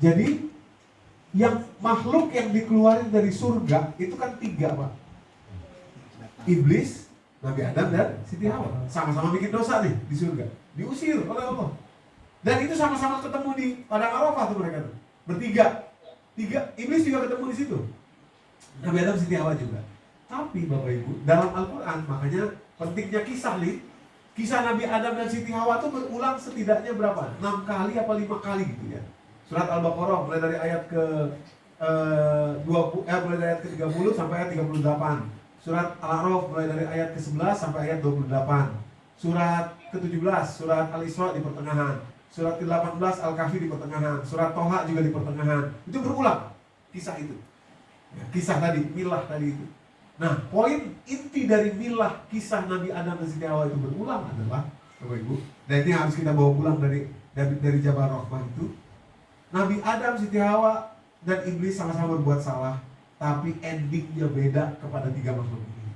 Jadi yang makhluk yang dikeluarin dari surga itu kan 3, Pak. Iblis, Nabi Adam, dan Siti Hawa. Sama-sama bikin dosa nih di surga. Diusir oleh Allah. Dan itu sama-sama ketemu di Padang Arafah tuh mereka tuh. Bertiga. Iblis juga ketemu di situ. Nabi Adam, Siti Hawa juga. Tapi Bapak Ibu, dalam Al-Quran, makanya pentingnya kisah nih. Kisah Nabi Adam dan Siti Hawa tuh berulang setidaknya berapa? 6 kali apa 5 kali gitu ya. Surat Al-Baqarah mulai dari ayat ke 30 sampai ayat 38. Surat Al-A'raf mulai dari ayat ke-11 sampai ayat 28. Surat ke-17, surat Al-Isra di pertengahan. Surat ke-18 Al-Kahfi di pertengahan. Surat Toha juga di pertengahan. Itu berulang kisah itu. Ya, kisah tadi, milah tadi itu. Nah, poin inti dari milah kisah Nabi Adam dan Siti Hawa itu berulang adalah, Bapak Ibu, dan ini harus kita bawa pulang dari Jabal Rahmah itu. Nabi Adam, Siti Hawa, dan Iblis sama-sama berbuat salah, tapi endingnya beda kepada 3 makhluk ini.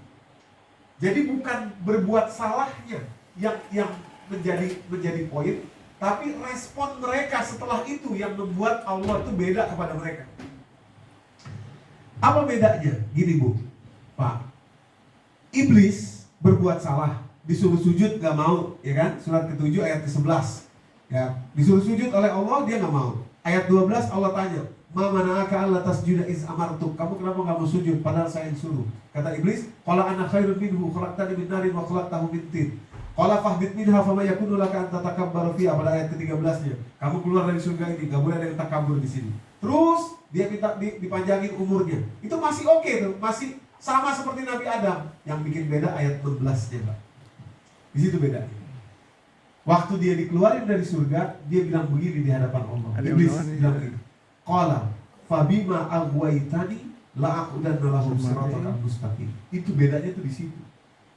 Jadi bukan berbuat salahnya yang menjadi poin, tapi respon mereka setelah itu yang membuat Allah itu beda kepada mereka. Apa bedanya? Gini Bu, Pak, Iblis berbuat salah, disuruh sujud gak mau, ya kan? Surat ke-7 ayat ke-11, ya, disuruh sujud oleh Allah, dia gak mau. Ayat 12 Allah tanya, ma mana'aka alla tasjuda iz amartuk, kamu kenapa gak mau sujud padahal saya yang suruh? Kata Iblis, qala ana khairun minhu khalaqtani min narin wa khalaqtahu min tin. Qala fahbit minha fama yakunu laka an tatakabbaru fiha, pada ayat ke-13-nya. Kamu keluar dari surga ini, gak boleh ada yang takabur di sini. Terus dia minta dipanjangin umurnya. Itu masih oke tuh, masih sama seperti Nabi Adam. Yang bikin beda ayat 16-nya, Pak. Di situ bedanya. Waktu dia dikeluarin dari surga, dia bilang begini di hadapan Allah. Iblis bilang begini, qala fabima aghwaytani la aqudanna lahum siratal mustaqim. Itu bedanya tuh di situ.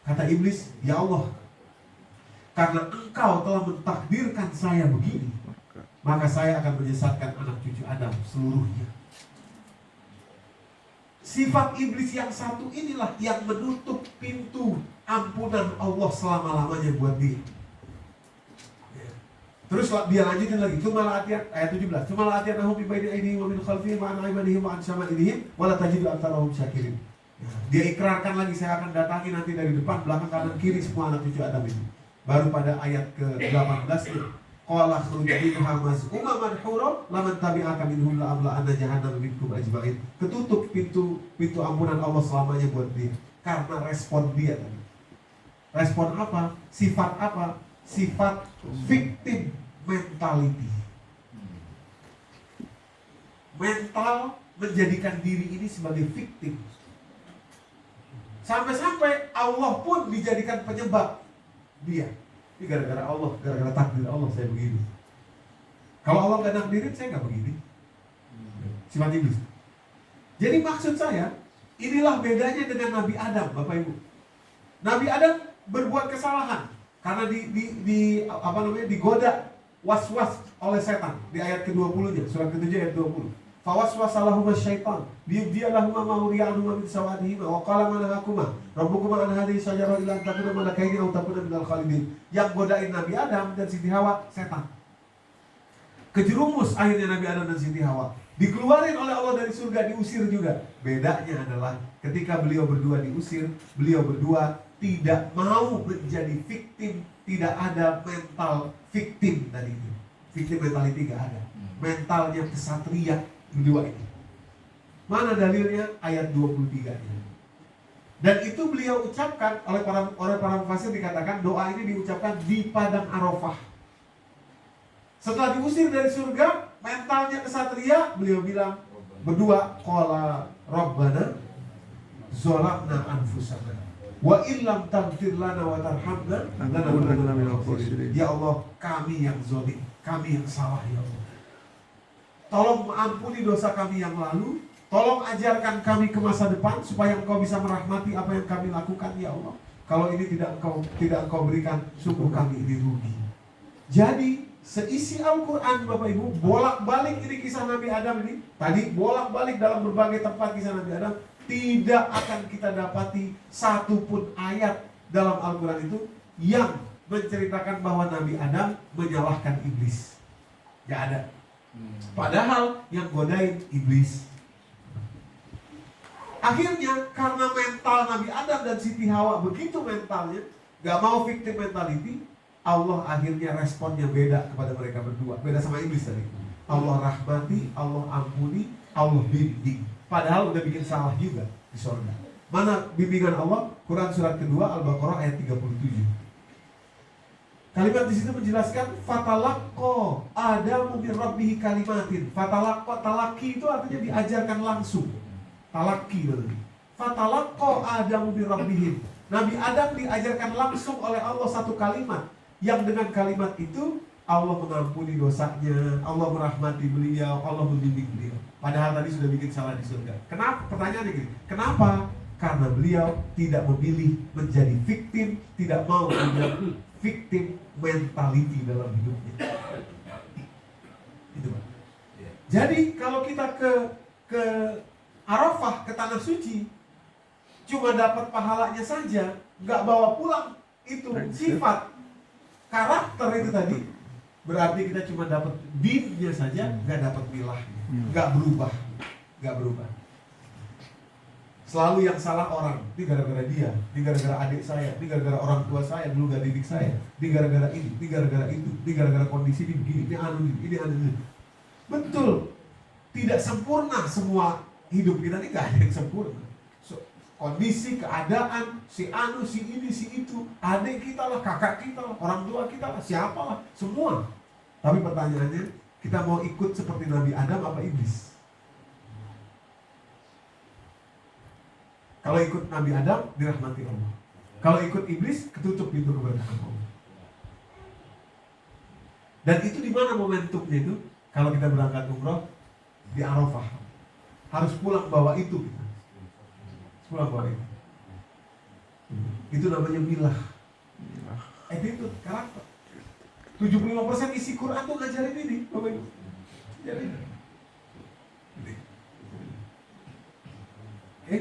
Kata Iblis, ya Allah, karena engkau telah mentakdirkan saya begini, maka saya akan menyesatkan anak cucu Adam seluruhnya. Sifat iblis yang satu inilah yang menutup pintu ampunan Allah selama-lamanya buat dia. Terus dia lanjutin lagi, cuma latihan ayat 17. Cuma latihan nahum bi baini aydihim wa min khalfihim wa an aymanihim wa an syama'ilihim wa la tajidu aktsarahum syakirin. Dia ikrarkan lagi, saya akan datangi nanti dari depan, belakang, kanan, kiri semua anak cucu Adam itu. Baru pada ayat ke-18 ini, qala khruj minha maz'uma madhura laman tabi'aka minhum la amla'anna jahannama minkum ajma'in. Ketutup pintu ampunan Allah selamanya buat dia karena respon dia tadi. Respon apa? Sifat apa? Sifat victim mentality. Mental menjadikan diri ini sebagai victim. Sampai-sampai Allah pun dijadikan penyebab dia. Ini gara-gara Allah, gara-gara takdir Allah saya begini. Kalau Allah gak nakdirin, saya gak begini. Sifat iblis. Jadi maksud saya, inilah bedanya dengan Nabi Adam, Bapak Ibu. Nabi Adam berbuat kesalahan karena digoda was-was oleh setan di ayat ke-20-nya, surat ke-7 ayat 20. Fawaswasa lahuma syaitan liyubdiya lahuma ma uriyanuma min sawadihima wa qala ma nahakuma rabbukuma an hadhihi syajarah illa an takuna malakaini aw takuna minal khalidin. Yang godain Nabi Adam dan Siti Hawa setan. Kejerumus akhirnya Nabi Adam dan Siti Hawa. Dikeluarin oleh Allah dari surga, diusir juga. Bedanya adalah ketika beliau berdua diusir, beliau berdua tidak mau menjadi victim, tidak ada mental victim tadi itu. Victim mentality tidak ada. Mentalnya kesatria berdua ini. Mana dalilnya? Ayat 23-nya. Dan itu beliau ucapkan oleh para mufassir, dikatakan doa ini diucapkan di Padang Arafah. Setelah diusir dari surga, mentalnya kesatria, beliau bilang berdua, qala rabbana zalamna anfusana wa illam taghfir lana wa tarhamna lanakunanna minal khasirin. Ya Allah, kami yang zalim, kami yang salah ya Allah. Tolong ampuni dosa kami yang lalu, tolong ajarkan kami ke masa depan supaya Engkau bisa merahmati apa yang kami lakukan ya Allah. Kalau ini tidak Engkau berikan, sungguh kami ini rugi. Jadi seisi Al-Quran Bapak Ibu, bolak-balik ini kisah Nabi Adam ini. Tadi bolak-balik dalam berbagai tempat kisah Nabi Adam. Tidak akan kita dapati satupun ayat dalam Al-Quran itu yang menceritakan bahwa Nabi Adam menyalahkan iblis. Gak ada. Padahal yang godain iblis. Akhirnya karena mental Nabi Adam dan Siti Hawa begitu mentalnya, gak mau victim mentality, Allah akhirnya responnya beda kepada mereka berdua. Beda sama iblis tadi. Allah rahmati, Allah ampuni, Allah bimbing. Padahal udah bikin salah juga di surga. Mana bimbingan Allah? Quran surat kedua Al-Baqarah ayat 37. Kalimat di situ menjelaskan fatalaqqa Adamu min rabbihi kalimatin. Fatalaqqa, talaki itu artinya diajarkan langsung. Talaki berarti. Fatalaqqa Adamu min rabbihim. Nabi Adam diajarkan langsung oleh Allah satu kalimat, yang dengan kalimat itu Allah mengampuni dosanya, Allah merahmati beliau, Allah membimbing beliau. Padahal tadi sudah bikin salah di surga. Kenapa? Pertanyaannya gini, kenapa? Karena beliau tidak memilih menjadi victim, tidak mau menjadi victim mentality dalam hidupnya. Itu Pak. Jadi kalau kita ke Arafah, ke tanah suci, cuma dapat pahalanya saja, nggak bawa pulang itu sifat karakter itu tadi, berarti kita cuma dapat binnya saja, nggak dapat milahnya, nggak berubah. Selalu yang salah orang, ini gara-gara dia, ini gara-gara adik saya, ini gara-gara orang tua saya dulu gak didik saya, ini gara-gara ini gara-gara itu, ini gara-gara kondisi ini begini, ini anu ini. Betul, tidak sempurna semua hidup kita ini, gak ada yang sempurna. Kondisi, keadaan, si anu, si ini, si itu, adik kita lah, kakak kita lah, orang tua kita lah, siapa lah, semua. Tapi pertanyaannya, kita mau ikut seperti Nabi Adam apa iblis? Kalau ikut Nabi Adam, dirahmati Allah. Kalau ikut iblis, ketutup pintu keberkahan Allah. Dan itu di mana momentumnya itu? Kalau kita berangkat umroh di Arafah, harus pulang bawa itu kita. Pulang bawa itu. Itu namanya milah. Itu karakter. 75% isi Quran tuh ngajarin ini, Bapak Ibu. Ngajarin. Oke.